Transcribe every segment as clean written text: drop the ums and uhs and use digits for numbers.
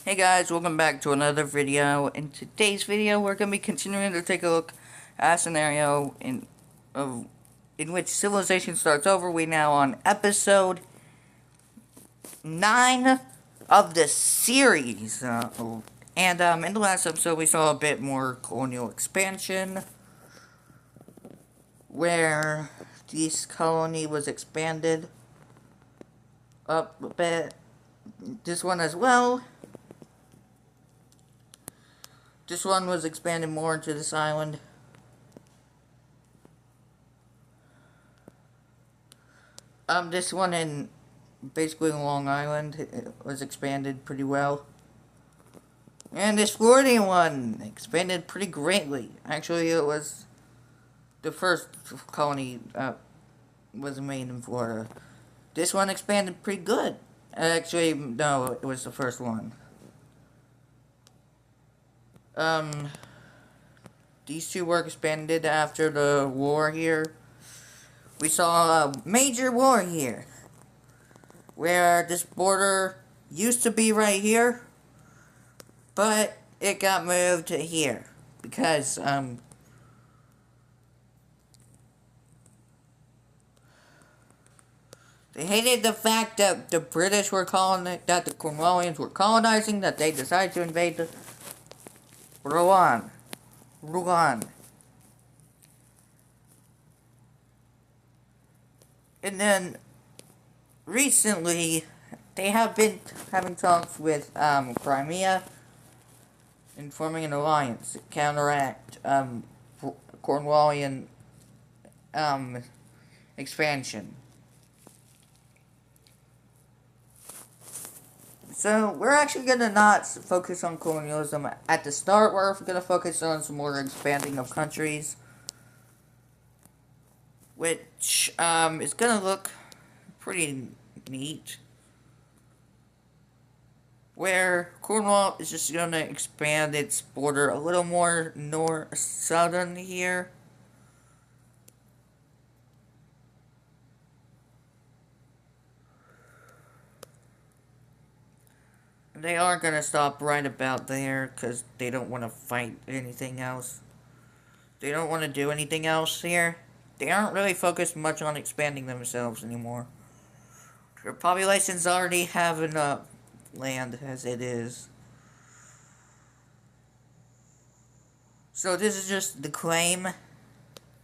Hey guys, welcome back to another video. In today's video, we're going to be continuing to take a look at a scenario in which civilization starts over. We now on episode 9 of the series. In the last episode, we saw a bit more colonial expansion, where this colony was expanded up a bit. This one as well. This one was expanded more into this island. This one in basically Long Island it was expanded pretty well. And this Floridian one expanded pretty greatly. Actually, it was the first colony was made in Florida. This one expanded pretty good. Actually, no, it was the first one. These two were expanded after the war here. We saw a major war here, where this border used to be right here, but it got moved to here, because, they hated the fact that the British were that the Cornwallians were colonizing, that they decided to invade the Rouen. And then, recently, they have been having talks with, Crimea, and forming an alliance to counteract, Cornwallian, expansion. So, we're actually gonna not focus on colonialism at the start. We're gonna focus on some more expanding of countries, which, is gonna look pretty neat. Where Cornwall is just gonna expand its border a little more southern here. They are gonna stop right about there because they don't want to fight anything else. They don't want to do anything else here. They aren't really focused much on expanding themselves anymore. Their populations already have enough land as it is. So this is just the claim.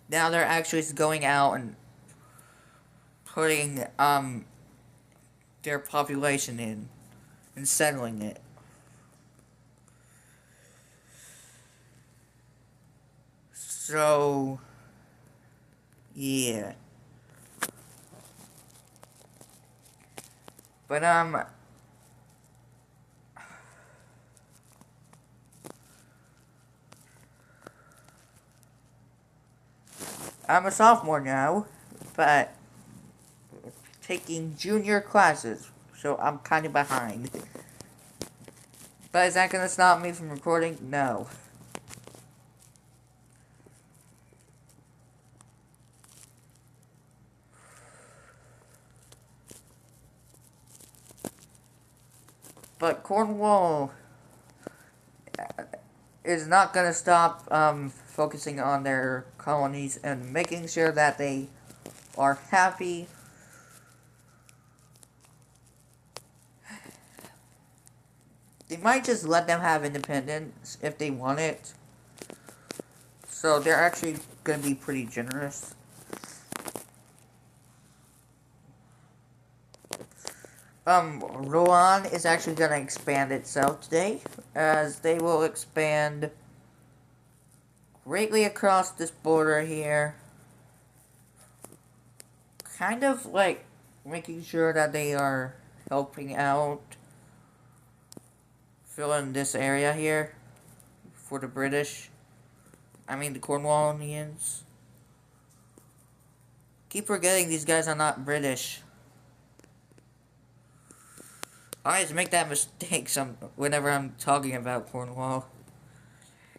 Now they're actually going out and putting their population in and settling it. So yeah. But I'm a sophomore now, but taking junior classes, so I'm kind of behind. But is that gonna stop me from recording? No. But Cornwall is not gonna stop focusing on their colonies and making sure that they are happy. They might just let them have independence if they want it. So they're actually going to be pretty generous. Rouen is actually going to expand itself today, as they will expand greatly across this border here. Kind of like making sure that they are helping out, fill in this area here for the British. I mean the Cornwallians. Keep forgetting these guys are not British. I always make that mistake whenever I'm talking about Cornwall.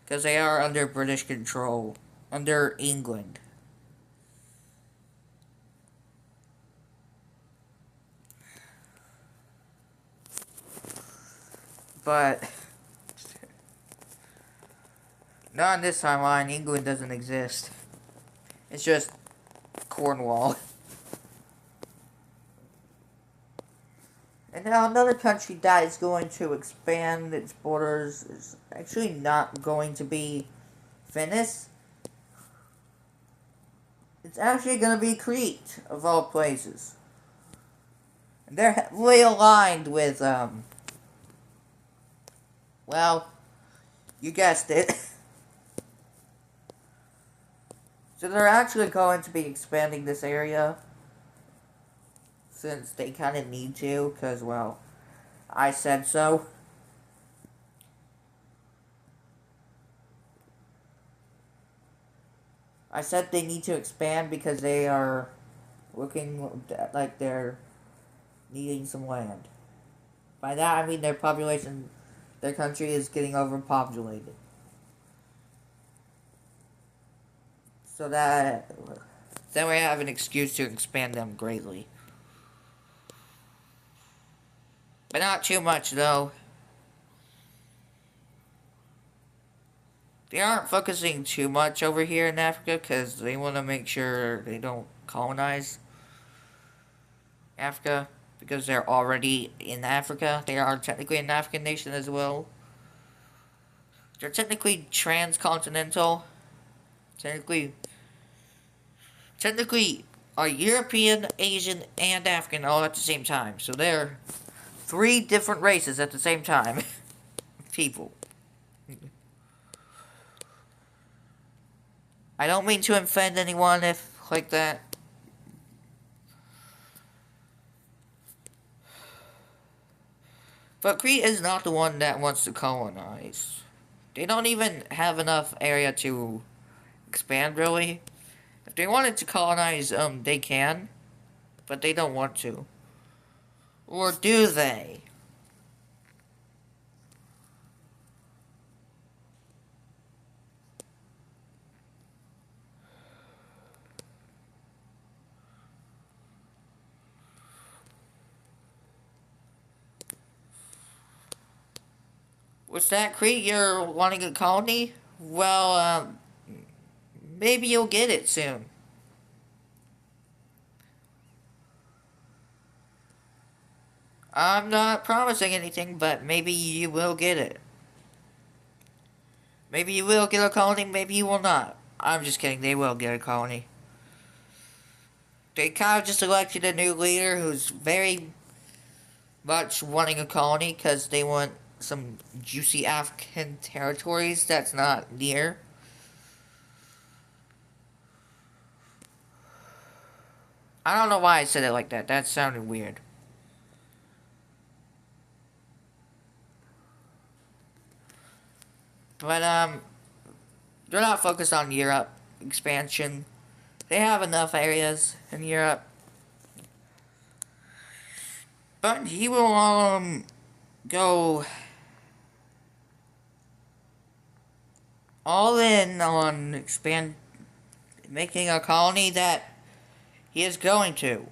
Because they are under British control. Under England. But not in this timeline. England doesn't exist. It's just Cornwall. And now another country that is going to expand its borders is actually not going to be Venice. It's actually going to be Crete, of all places. And they're heavily aligned with, well, you guessed it. So they're actually going to be expanding this area. Since they kind of need to, because, well, I said so. I said they need to expand because they are looking like they're needing some land. By that I mean their population, their country is getting overpopulated. So that then we have an excuse to expand them greatly. But not too much, though. They aren't focusing too much over here in Africa because they want to make sure they don't colonize Africa because they're already in Africa. They are technically an African nation as well. They're technically transcontinental. Technically are European, Asian, and African all at the same time. So they're 3 different races at the same time. People. I don't mean to offend anyone if like that. But Crete is not the one that wants to colonize. They don't even have enough area to expand, really. If they wanted to colonize, they can. But they don't want to. Or do they? Was that Crete you're wanting a colony? Well, maybe you'll get it soon. I'm not promising anything, but maybe you will get it. Maybe you will get a colony, maybe you will not. I'm just kidding, they will get a colony. They kind of just elected a new leader who's very much wanting a colony because they want some juicy African territories that's not near. I don't know why I said it like that. That sounded weird. But, they're not focused on Europe expansion. They have enough areas in Europe. But he will, go all in on making a colony that he is going to.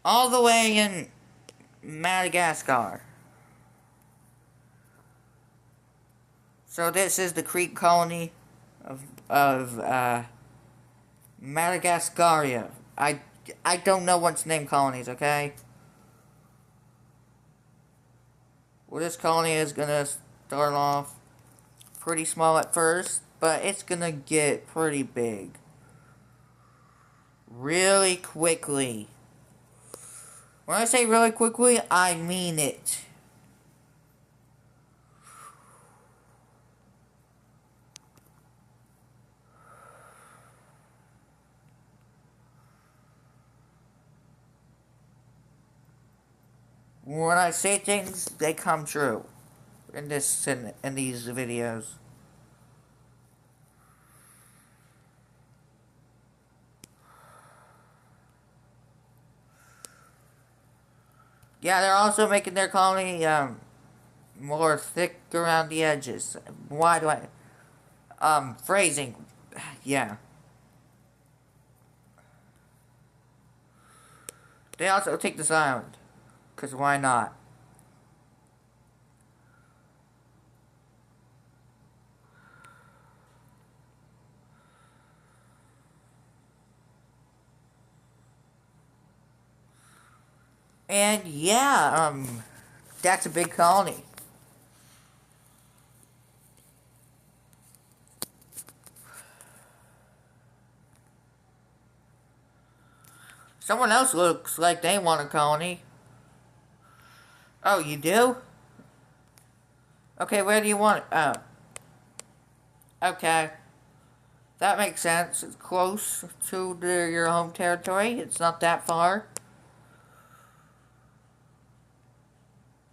All the way in Madagascar. So this is the Crete colony of Madagascaria. I don't know what's named colonies, okay? Well, this colony is gonna start off pretty small at first, but it's gonna get pretty big really quickly. When I say really quickly, I mean it. When I say things, they come true in these videos. Yeah, they're also making their colony more thick around the edges. Why do phrasing? Yeah. They also take this island. Because why not? And yeah, that's a big colony. Someone else looks like they want a colony. Oh, you do? Okay, where do you want it? Oh. Okay. That makes sense. It's close to your home territory. It's not that far.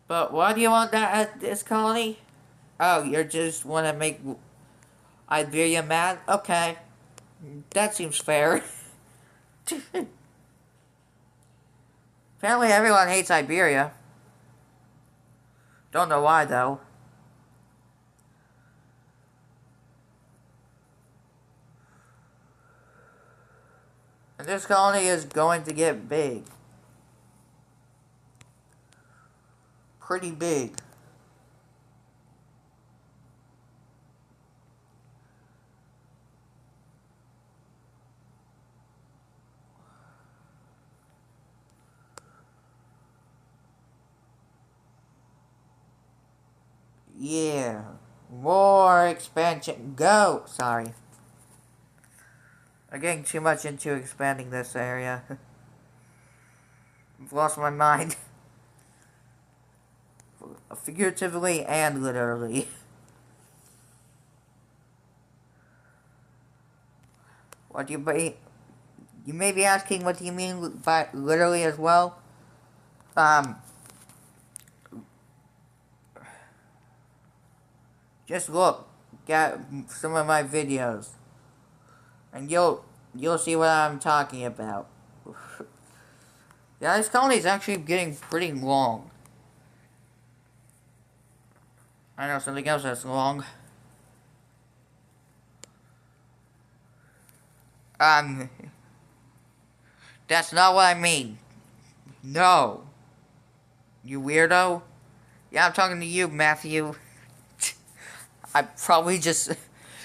But why do you want that at this colony? Oh, you just want to make Iberia mad? Okay. That seems fair. Apparently everyone hates Iberia. Don't know why, though. And this colony is going to get big. Pretty big. Yeah. More expansion. Go! Sorry. I'm getting too much into expanding this area. I've lost my mind. Figuratively and literally. What do you mean? You may be asking, what do you mean by literally as well? Just look at some of my videos, and you'll see what I'm talking about. Yeah, this colony is actually getting pretty long. I know something else that's long. That's not what I mean. No. You weirdo? Yeah, I'm talking to you, Matthew. I probably just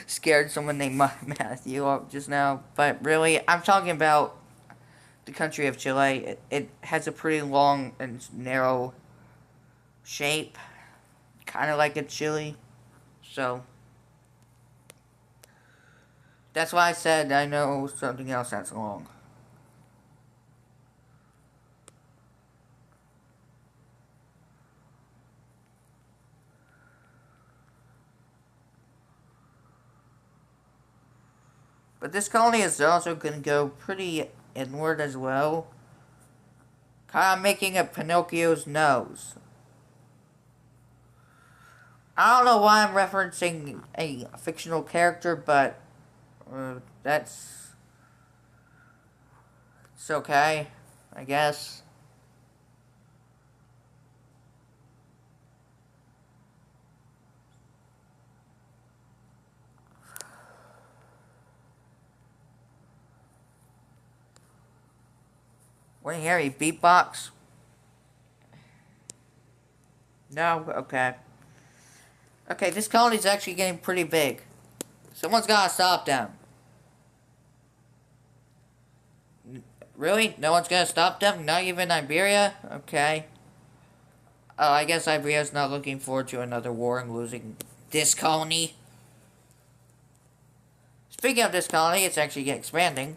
scared someone named Matthew just now. But really, I'm talking about the country of Chile. It has a pretty long and narrow shape. Kind of like a chili. So, that's why I said I know something else that's long. But this colony is also going to go pretty inward as well. Kind of making a Pinocchio's nose. I don't know why I'm referencing a fictional character, but that's... it's okay, I guess. Want to hear a beatbox? No? Okay. Okay, this colony's actually getting pretty big. Someone's gotta stop them. Really? No one's gonna stop them? Not even Iberia? Okay. I guess Iberia's not looking forward to another war and losing this colony. Speaking of this colony, it's actually expanding.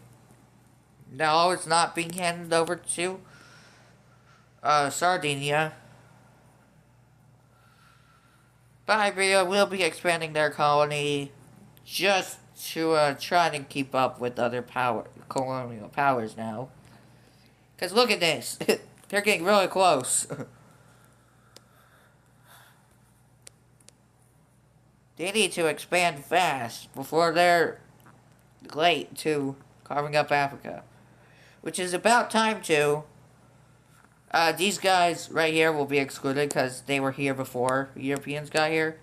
No, it's not being handed over to Sardinia. But Iberia will be expanding their colony just to try to keep up with other colonial powers now. Because look at this. They're getting really close. They need to expand fast before they're late to carving up Africa. Which is about time to. These guys right here will be excluded because they were here before Europeans got here.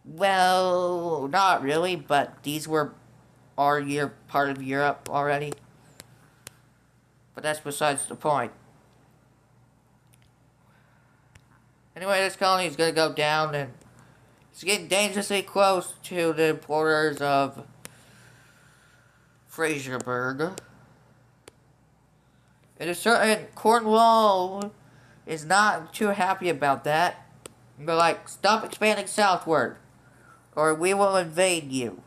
Well, not really, but these were part of Europe already. But that's besides the point. Anyway, this colony is going to go down, and it's getting dangerously close to the borders of Fraserburg. It is certain Cornwall is not too happy about that. They're like, stop expanding southward, or we will invade you.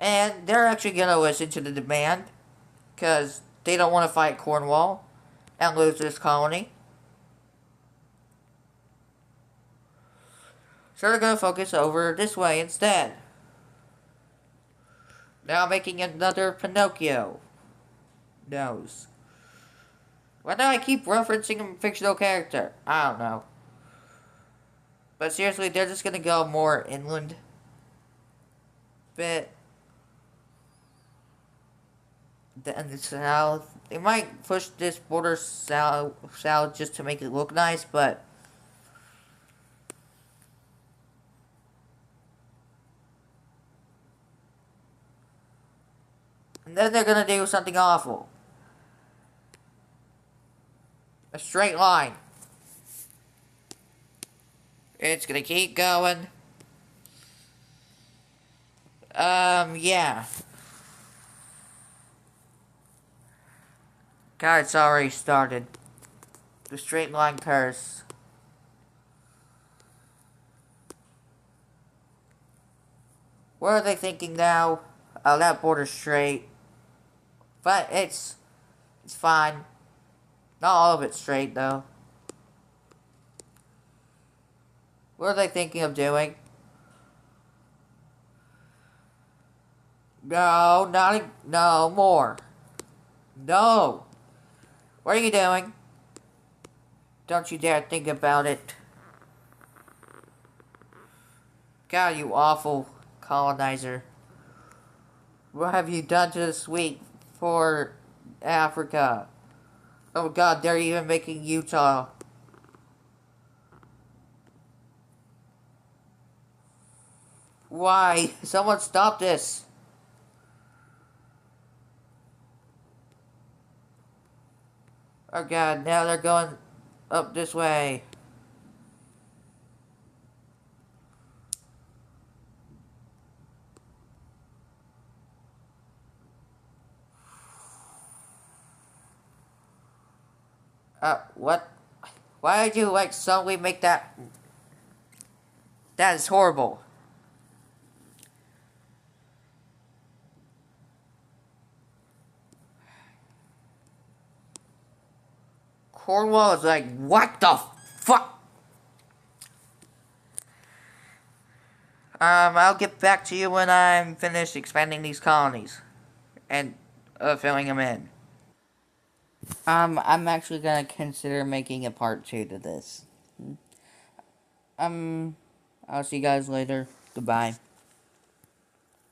And they're actually gonna listen to the demand, because they don't want to fight Cornwall and lose this colony. So they're gonna focus over this way instead. Now making another Pinocchio nose. Why do I keep referencing a fictional character? I don't know. But seriously, they're just gonna go more inland. Bit. In the south. They might push this border south just to make it look nice, but and then they're gonna do something awful. A straight line. It's gonna keep going. Yeah. God, it's already started. The straight line curse. What are they thinking now? Oh, that border's straight. But it's fine. Not all of it's straight, though. What are they thinking of doing? No, no, more. No. What are you doing? Don't you dare think about it. God, you awful colonizer. What have you done to this week for Africa? Oh God, they're even making Utah. Why? Someone stop this. Oh God, now they're going up this way. What? Why did you, like, suddenly make that? That is horrible. Cornwall is like, what the fuck? I'll get back to you when I'm finished expanding these colonies. And, filling them in. I'm actually gonna consider making a part 2 to this. I'll see you guys later. Goodbye.